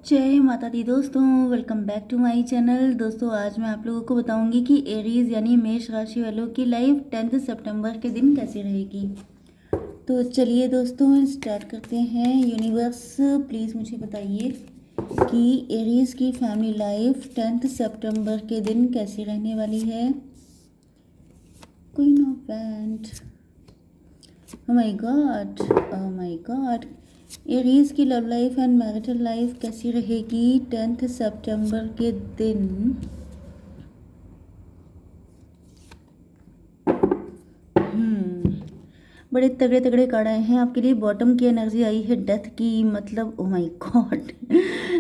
जय माता दी दोस्तों, welcome back to my channel. दोस्तों आज मैं आप लोगों को बताऊंगी कि एरीज यानी मेष राशि वालों की लाइफ 10 सितंबर के दिन कैसी रहेगी। तो चलिए दोस्तों स्टार्ट करते हैं। यूनिवर्स प्लीज़ मुझे बताइए कि एरीज की फैमिली लाइफ 10 सितंबर के दिन कैसी रहने वाली है। Queen of wand, oh my God, oh my God. Aries की love life and marital life कैसी रहेगी 10 सितंबर के दिन। बड़े तगड़े तगड़े कार्ड आए हैं आपके लिए। बॉटम की एनर्जी आई है डेथ की, मतलब ओ माय गॉड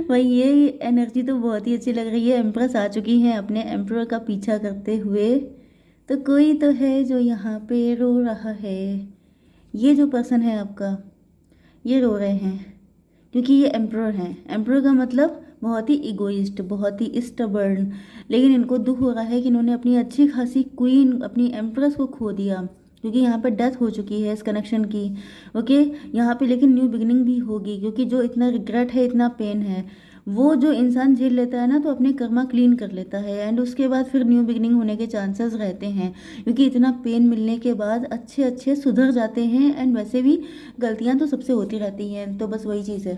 भाई ये एनर्जी तो बहुत ही अच्छी लग रही है। एम्प्रेस आ चुकी हैं अपने एम्परर का पीछा करते हुए। तो कोई तो है जो यहाँ पे रो रहा है। ये जो पर्सन है आपका, ये रो रहे हैं क्योंकि ये एम्परर हैं। एम्परर का मतलब बहुत ही इगोइस्ट, बहुत ही स्टबर्न। लेकिन इनको दुख हो रहा है कि इन्होंने अपनी अच्छी खासी क्वीन, अपनी एम्प्रेस को खो दिया, क्योंकि यहाँ पे डेथ हो चुकी है इस कनेक्शन की। ओके, यहाँ पे लेकिन न्यू बिगिनिंग भी होगी, क्योंकि जो इतना रिग्रेट है, इतना पेन है, वो जो इंसान झेल लेता है ना, तो अपने कर्मा क्लीन कर लेता है एंड उसके बाद फिर न्यू बिगिनिंग होने के चांसेस रहते हैं। क्योंकि इतना पेन मिलने के बाद अच्छे अच्छे सुधर जाते हैं एंड वैसे भी गलतियाँ तो सबसे होती रहती हैं। तो बस वही चीज़ है।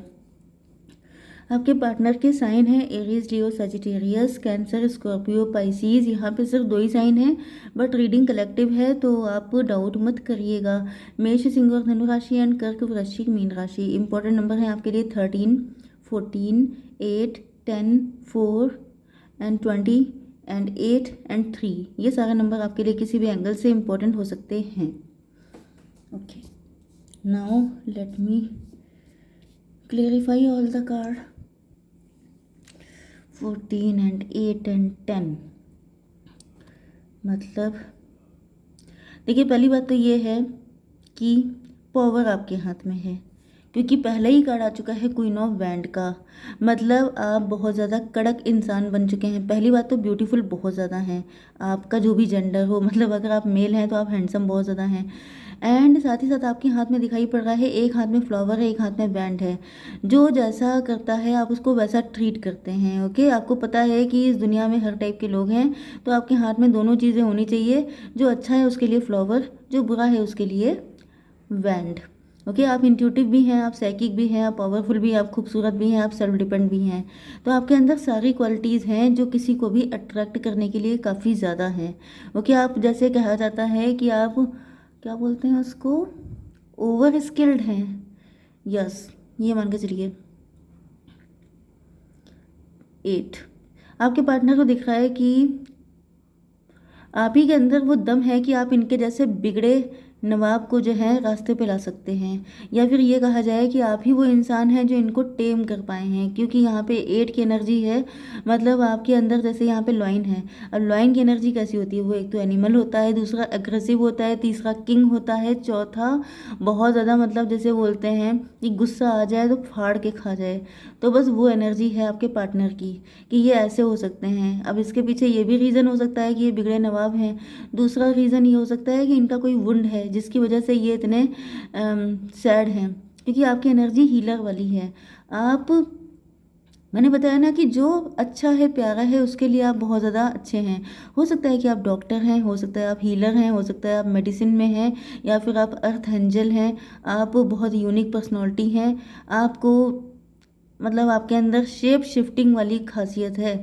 आपके पार्टनर के साइन है एरीज, लियो, सजिटेरियस, कैंसर, स्कॉर्पियो, पाइसीज। यहाँ पे सिर्फ 2 ही साइन हैं, बट रीडिंग कलेक्टिव है तो आप डाउट मत करिएगा। मेष, सिंह और धनु राशि एंड कर्क, वृश्चिक, मीन राशि। इंपॉर्टेंट नंबर है आपके लिए 13, 14, 8, 10, 4 एंड 20 एंड 8 एंड 3। ये सारे नंबर आपके लिए किसी भी एंगल से इम्पोर्टेंट हो सकते हैं। Okay, now let me clarify all the card. 14 and 8 and 10, मतलब देखिए पहली बात तो ये है कि पावर आपके हाथ में है, क्योंकि पहले ही कार्ड आ चुका है क्वीन ऑफ वैंड का। मतलब आप बहुत ज़्यादा कड़क इंसान बन चुके हैं। पहली बात तो ब्यूटीफुल बहुत ज़्यादा हैं, आपका जो भी जेंडर हो, मतलब अगर आप मेल हैं तो आप हैंडसम बहुत ज़्यादा हैं। एंड साथ ही साथ आपके हाथ में दिखाई पड़ रहा है, एक हाथ में फ्लावर है, एक हाथ में बैंड है। जो जैसा करता है आप उसको वैसा ट्रीट करते हैं। ओके, आपको पता है कि इस दुनिया में हर टाइप के लोग हैं, तो आपके हाथ में दोनों चीज़ें होनी चाहिए। जो अच्छा है उसके लिए फ्लावर, जो बुरा है उसके लिए बैंड। ओके, आप इंट्यूटिव भी हैं, आप साइकिक भी हैं, आप पावरफुल भी हैं, आप खूबसूरत भी हैं, आप सेल्फ डिपेंड भी हैं। तो आपके अंदर सारी क्वालिटीज़ हैं जो किसी को भी अट्रैक्ट करने के लिए काफ़ी ज़्यादा हैं। ओके, आप जैसे कहा जाता है कि आप क्या बोलते हैं उसको, ओवर स्किल्ड हैं। यस, ये मान के चलिए। 8, आपके पार्टनर को दिख रहा है कि आप ही के अंदर वो दम है कि आप इनके जैसे बिगड़े नवाब को जो है रास्ते पे ला सकते हैं, या फिर ये कहा जाए कि आप ही वो इंसान हैं जो इनको टेम कर पाए हैं। क्योंकि यहाँ पे 8 की एनर्जी है, मतलब आपके अंदर जैसे यहाँ पे लॉइन है। अब लॉइन की एनर्जी कैसी होती है, वो एक तो एनिमल होता है, दूसरा एग्रेसिव होता है, तीसरा किंग होता है, चौथा बहुत ज़्यादा, मतलब जैसे बोलते हैं कि गुस्सा आ जाए तो फाड़ के खा जाए। तो बस वो एनर्जी है आपके पार्टनर की कि ये ऐसे हो सकते हैं। अब इसके पीछे ये भी रीज़न हो सकता है कि ये बिगड़े नवाब हैं। दूसरा रीज़न ये हो सकता है कि इनका कोई वुंड है जिसकी वजह से ये इतने सैड हैं, क्योंकि आपकी एनर्जी हीलर वाली है। आप, मैंने बताया ना कि जो अच्छा है, प्यारा है, उसके लिए आप बहुत ज़्यादा अच्छे हैं। हो सकता है कि आप डॉक्टर हैं, हो सकता है आप हीलर हैं, हो सकता है आप मेडिसिन में हैं, या फिर आप अर्थ एंजल हैं। आप बहुत यूनिक पर्सनालिटी हैं। आपको, मतलब आपके अंदर शेप शिफ्टिंग वाली खासियत है।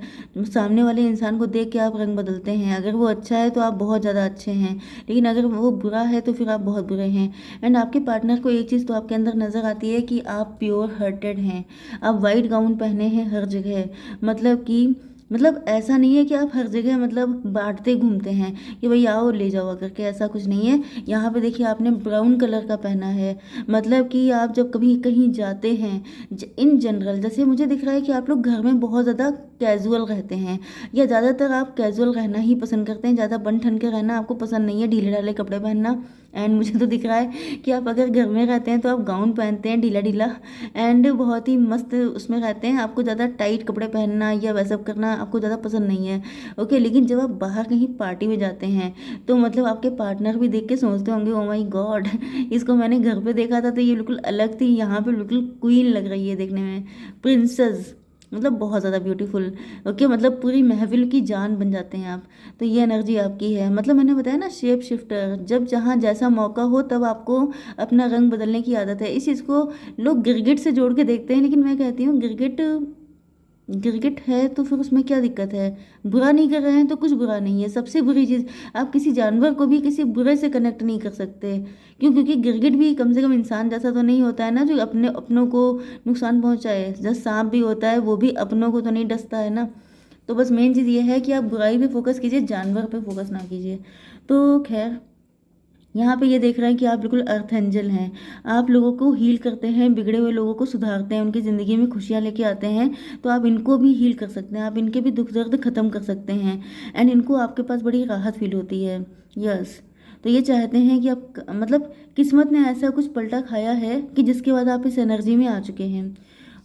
सामने वाले इंसान को देख के आप रंग बदलते हैं। अगर वो अच्छा है तो आप बहुत ज़्यादा अच्छे हैं, लेकिन अगर वो बुरा है तो फिर आप बहुत बुरे हैं। एंड आपके पार्टनर को एक चीज़ तो आपके अंदर नज़र आती है कि आप प्योर हार्टेड हैं। आप वाइट गाउन पहने हैं हर जगह, मतलब कि, मतलब ऐसा नहीं है कि आप हर जगह मतलब बांटते घूमते हैं कि भाई आओ ले जाओ करके, ऐसा कुछ नहीं है। यहाँ पे देखिए आपने ब्राउन कलर का पहना है, मतलब कि आप जब कभी कहीं जाते हैं, इन जनरल जैसे मुझे दिख रहा है कि आप लोग घर में बहुत ज़्यादा कैजुअल रहते हैं, या ज़्यादातर आप कैजुअल रहना ही पसंद करते हैं। ज़्यादा बन ठन के रहना आपको पसंद नहीं है, ढीले ढाले कपड़े पहनना। एंड मुझे तो दिख रहा है कि आप अगर घर में रहते हैं तो आप गाउन पहनते हैं ढीला ढीला, एंड बहुत ही मस्त उसमें रहते हैं। आपको ज़्यादा टाइट कपड़े पहनना या वैसा करना आपको ज़्यादा पसंद नहीं है। ओके, लेकिन जब आप बाहर कहीं पार्टी में जाते हैं तो मतलब आपके पार्टनर भी देख के सोचते होंगे ओ माई गॉड, इसको मैंने घर पे देखा था तो ये बिल्कुल अलग थी, यहाँ पे बिल्कुल क्वीन लग रही है देखने में, प्रिंसेस। मतलब बहुत ज़्यादा ब्यूटीफुल। ओके, मतलब पूरी महफिल की जान बन जाते हैं आप। तो ये एनर्जी आपकी है। मतलब मैंने बताया ना, शेप शिफ्टर, जब जहाँ जैसा मौका हो तब आपको अपना रंग बदलने की आदत है। इस चीज़ को लोग गिरगिट से जोड़ के देखते हैं, लेकिन मैं कहती हूँ गिरगिट गिरगिट है तो फिर उसमें क्या दिक्कत है। बुरा नहीं कर रहे हैं तो कुछ बुरा नहीं है। सबसे बुरी चीज़, आप किसी जानवर को भी किसी बुरे से कनेक्ट नहीं कर सकते। क्यों? क्योंकि गिरगिट भी कम से कम इंसान जैसा तो नहीं होता है ना, जो अपने अपनों को नुकसान पहुंचाए। जैसे सांप भी होता है, वो भी अपनों को तो नहीं डसता है ना। तो बस मेन चीज़ ये है कि आप बुराई पे फोकस कीजिए, जानवर पे फोकस ना कीजिए। तो खैर, यहाँ पे ये देख रहे हैं कि आप बिल्कुल अर्थ एंजल हैं। आप लोगों को हील करते हैं, बिगड़े हुए लोगों को सुधारते हैं, उनकी ज़िंदगी में खुशियाँ लेके आते हैं। तो आप इनको भी हील कर सकते हैं, आप इनके भी दुख दर्द खत्म कर सकते हैं। एंड इनको आपके पास बड़ी राहत फील होती है। यस। तो ये चाहते हैं कि आप, मतलब किस्मत ने ऐसा कुछ पलटा खाया है कि जिसके बाद आप इस एनर्जी में आ चुके हैं।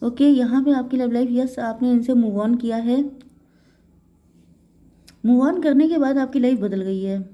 ओके, यहाँ पे आपकी लव लाइफ, यस, आपने इनसे मूव ऑन किया है। मूव ऑन करने के बाद आपकी लाइफ बदल गई है।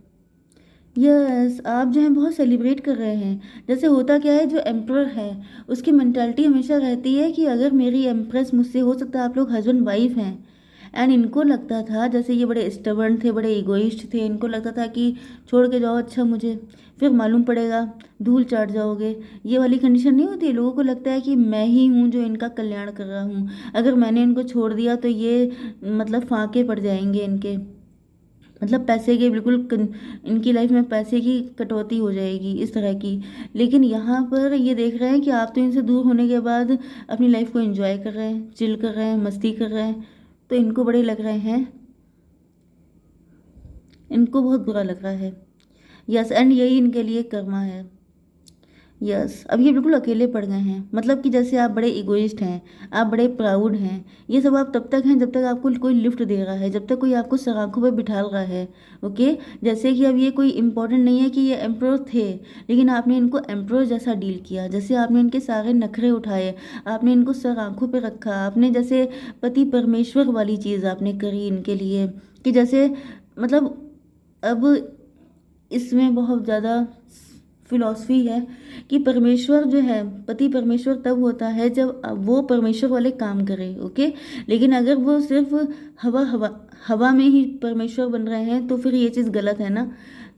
यस, आप जो हैं बहुत सेलिब्रेट कर रहे हैं। जैसे होता क्या है, जो एम्प्रर है उसकी मेंटालिटी हमेशा रहती है कि अगर मेरी एम्प्रेस मुझसे, हो सकता है आप लोग हस्बैंड वाइफ हैं, एंड इनको लगता था, जैसे ये बड़े स्टबर्न थे, बड़े इगोइस्ट थे, इनको लगता था कि छोड़ के जाओ अच्छा मुझे, फिर मालूम पड़ेगा धूल चाट जाओगे। ये वाली कंडीशन नहीं होती, लोगों को लगता है कि मैं ही हूँ जो इनका कल्याण कर रहा हूँ, अगर मैंने इनको छोड़ दिया तो ये मतलब फाके पड़ जाएंगे इनके, मतलब पैसे के बिल्कुल इनकी लाइफ में पैसे की कटौती हो जाएगी, इस तरह की। लेकिन यहाँ पर ये देख रहे हैं कि आप तो इनसे दूर होने के बाद अपनी लाइफ को एंजॉय कर रहे हैं, चिल कर रहे हैं, मस्ती कर रहे हैं। तो इनको बड़े लग रहे हैं, इनको बहुत बुरा लग रहा है। यस, एंड यही इनके लिए कर्मा है। यस, अब ये बिल्कुल अकेले पड़ गए हैं। मतलब कि जैसे आप बड़े इगोइस्ट हैं, आप बड़े प्राउड हैं। ये सब आप तब तक हैं जब तक आपको कोई लिफ्ट दे रहा है, जब तक कोई आपको सराखों पे बिठा रहा है। ओके, जैसे कि अब ये कोई इंपॉर्टेंट नहीं है कि ये एम्प्रोर थे, लेकिन आपने इनको एम्प्रोर जैसा डील किया। जैसे आपने इनके सारे नखरे उठाए, आपने इनको सराखों पे रखा, आपने जैसे पति परमेश्वर वाली चीज़ आपने करी इनके लिए, कि जैसे मतलब अब इसमें बहुत ज़्यादा फिलॉसफी है कि परमेश्वर जो है, पति परमेश्वर तब होता है जब वो परमेश्वर वाले काम करे। ओके, लेकिन अगर वो सिर्फ हवा हवा हवा में ही परमेश्वर बन रहे हैं तो फिर ये चीज़ गलत है ना।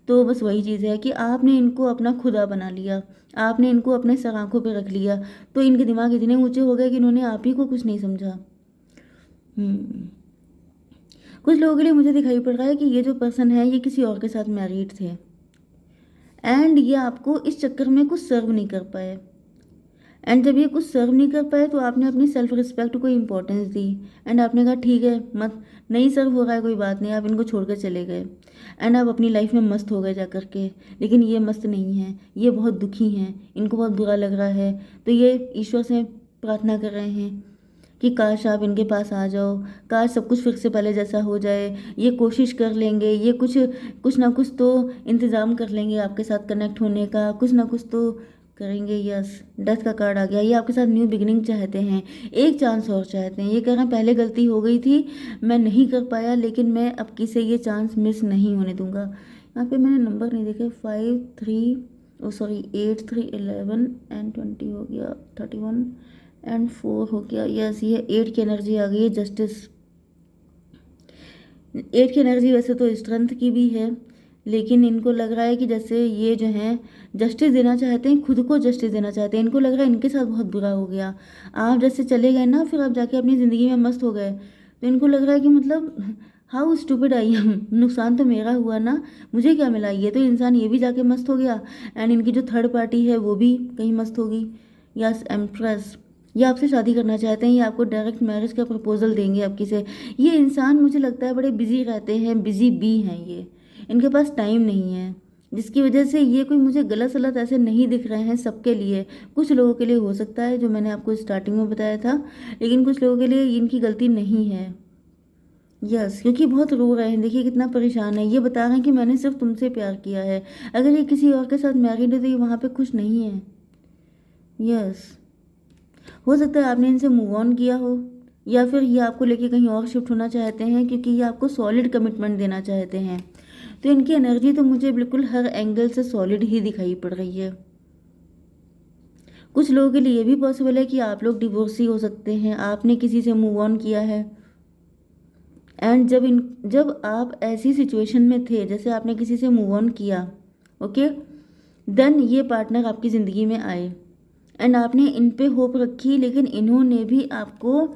तो बस वही चीज़ है कि आपने इनको अपना खुदा बना लिया, आपने इनको अपने सर आंखों पे रख लिया, तो इनके दिमाग इतने ऊंचे हो गए कि इन्होंने आप ही को कुछ नहीं समझा। कुछ लोगों के लिए मुझे दिखाई पड़ रहा है कि ये जो पर्सन है ये किसी और के साथ मैरिड थे, एंड ये आपको इस चक्कर में कुछ सर्व नहीं कर पाए। एंड जब ये कुछ सर्व नहीं कर पाए तो आपने अपनी सेल्फ रिस्पेक्ट को इम्पोर्टेंस दी, एंड आपने कहा ठीक है, मत नहीं सर्व हो रहा है कोई बात नहीं, आप इनको छोड़ कर चले गए। एंड आप अपनी लाइफ में मस्त हो गए जा कर के। लेकिन ये मस्त नहीं है, ये बहुत दुखी हैं, इनको बहुत बुरा लग रहा है। तो ये ईश्वर से प्रार्थना कर रहे हैं कि काश आप इनके पास आ जाओ, काश सब कुछ फिर से पहले जैसा हो जाए। ये कोशिश कर लेंगे, ये कुछ कुछ ना कुछ तो इंतज़ाम कर लेंगे आपके साथ कनेक्ट होने का, कुछ ना कुछ तो करेंगे। यस, डेथ का कार्ड आ गया। ये आपके साथ न्यू बिगिनिंग चाहते हैं, एक चांस और चाहते हैं। ये कह रहे हैं पहले गलती हो गई थी, मैं नहीं कर पाया, लेकिन मैं अब किसे ये चांस मिस नहीं होने दूंगा। यहाँ पे मैंने नंबर नहीं देखे, 8 3 11 एंड 20 हो गया, 31 एंड 4 हो गया। यस, ये 8 की एनर्जी आ गई है, जस्टिस। 8 की एनर्जी वैसे तो स्ट्रेंथ की भी है, लेकिन इनको लग रहा है कि जैसे ये जो हैं जस्टिस देना चाहते हैं, खुद को जस्टिस देना चाहते हैं। इनको लग रहा है इनके साथ बहुत बुरा हो गया। आप जैसे चले गए ना, फिर आप जाके अपनी ज़िंदगी में मस्त हो गए, तो इनको लग रहा है कि मतलब हाउ स्टूपिड आई एम, नुकसान तो मेरा हुआ ना, मुझे क्या मिला। ये तो इंसान ये भी जाके मस्त हो गया, एंड इनकी जो थर्ड पार्टी है वो भी कहीं मस्त होगी। यस, एम्प्रेस, ये आपसे शादी करना चाहते हैं, ये आपको डायरेक्ट मैरिज का प्रपोजल देंगे आपकी से। ये इंसान मुझे लगता है बड़े बिजी रहते हैं, बिजी बी हैं ये, इनके पास टाइम नहीं है, जिसकी वजह से ये कोई मुझे गलत सलत ऐसे नहीं दिख रहे हैं सबके लिए। कुछ लोगों के लिए हो सकता है, जो मैंने आपको स्टार्टिंग में बताया था, लेकिन कुछ लोगों के लिए इनकी गलती नहीं है। यस, क्योंकि बहुत रो रहे हैं, देखिए कितना परेशान है। ये बता रहे हैं कि मैंने सिर्फ तुमसे प्यार किया है, अगर ये किसी और के साथ मैरिड है तो ये वहाँ पे खुश नहीं है। यस, हो सकता है आपने इनसे मूव ऑन किया हो, या फिर ये आपको लेके कहीं और शिफ्ट होना चाहते हैं, क्योंकि ये आपको सॉलिड कमिटमेंट देना चाहते हैं। तो इनकी एनर्जी तो मुझे बिल्कुल हर एंगल से सॉलिड ही दिखाई पड़ रही है। कुछ लोगों के लिए ये भी पॉसिबल है कि आप लोग डिवोर्सी हो सकते हैं, आपने किसी से मूव ऑन किया है। एंड जब आप ऐसी सिचुएशन में थे, जैसे आपने किसी से मूव ऑन किया, ओके, देन ये पार्टनर आपकी ज़िंदगी में आए एंड आपने इन पे होप रखी, लेकिन इन्होंने भी आपको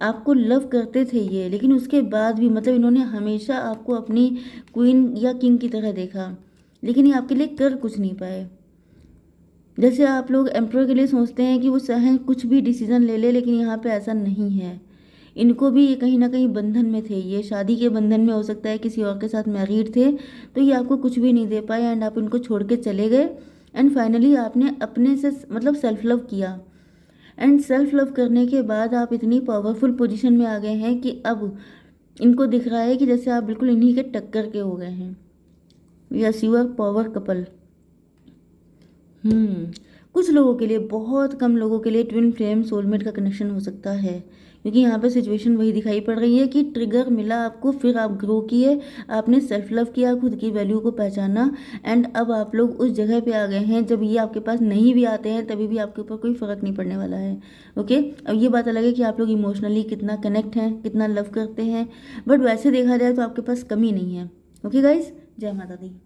आपको लव करते थे ये, लेकिन उसके बाद भी मतलब इन्होंने हमेशा आपको अपनी क्वीन या किंग की तरह देखा, लेकिन ये आपके लिए कर कुछ नहीं पाए। जैसे आप लोग एम्प्रोर के लिए सोचते हैं कि वो चाहे कुछ भी डिसीजन ले ले, लेकिन यहाँ पे ऐसा नहीं है। इनको भी ये कहीं ना कहीं बंधन में थे, ये शादी के बंधन में, हो सकता है किसी और के साथ मैरिड थे, तो ये आपको कुछ भी नहीं दे पाए एंड आप इनको छोड़ के चले गए। एंड फाइनली आपने अपने से मतलब सेल्फ लव किया, एंड सेल्फ लव करने के बाद आप इतनी पावरफुल पोजीशन में आ गए हैं कि अब इनको दिख रहा है कि जैसे आप बिल्कुल इन्हीं के टक्कर के हो गए हैं। Yes, you are power couple. कुछ लोगों के लिए, बहुत कम लोगों के लिए ट्विन फ्लेम सोलमेट का कनेक्शन हो सकता है, क्योंकि यहाँ पे सिचुएशन वही दिखाई पड़ रही है कि ट्रिगर मिला आपको, फिर आप ग्रो किए, आपने सेल्फ लव किया, खुद की वैल्यू को पहचाना, एंड अब आप लोग उस जगह पे आ गए हैं जब ये आपके पास नहीं भी आते हैं तभी भी आपके ऊपर कोई फ़र्क नहीं पड़ने वाला है। ओके, अब ये बात अलग है कि आप लोग इमोशनली कितना कनेक्ट हैं, कितना लव करते हैं, बट वैसे देखा जाए तो आपके पास कमी नहीं है। ओके गाइज, जय माता दी।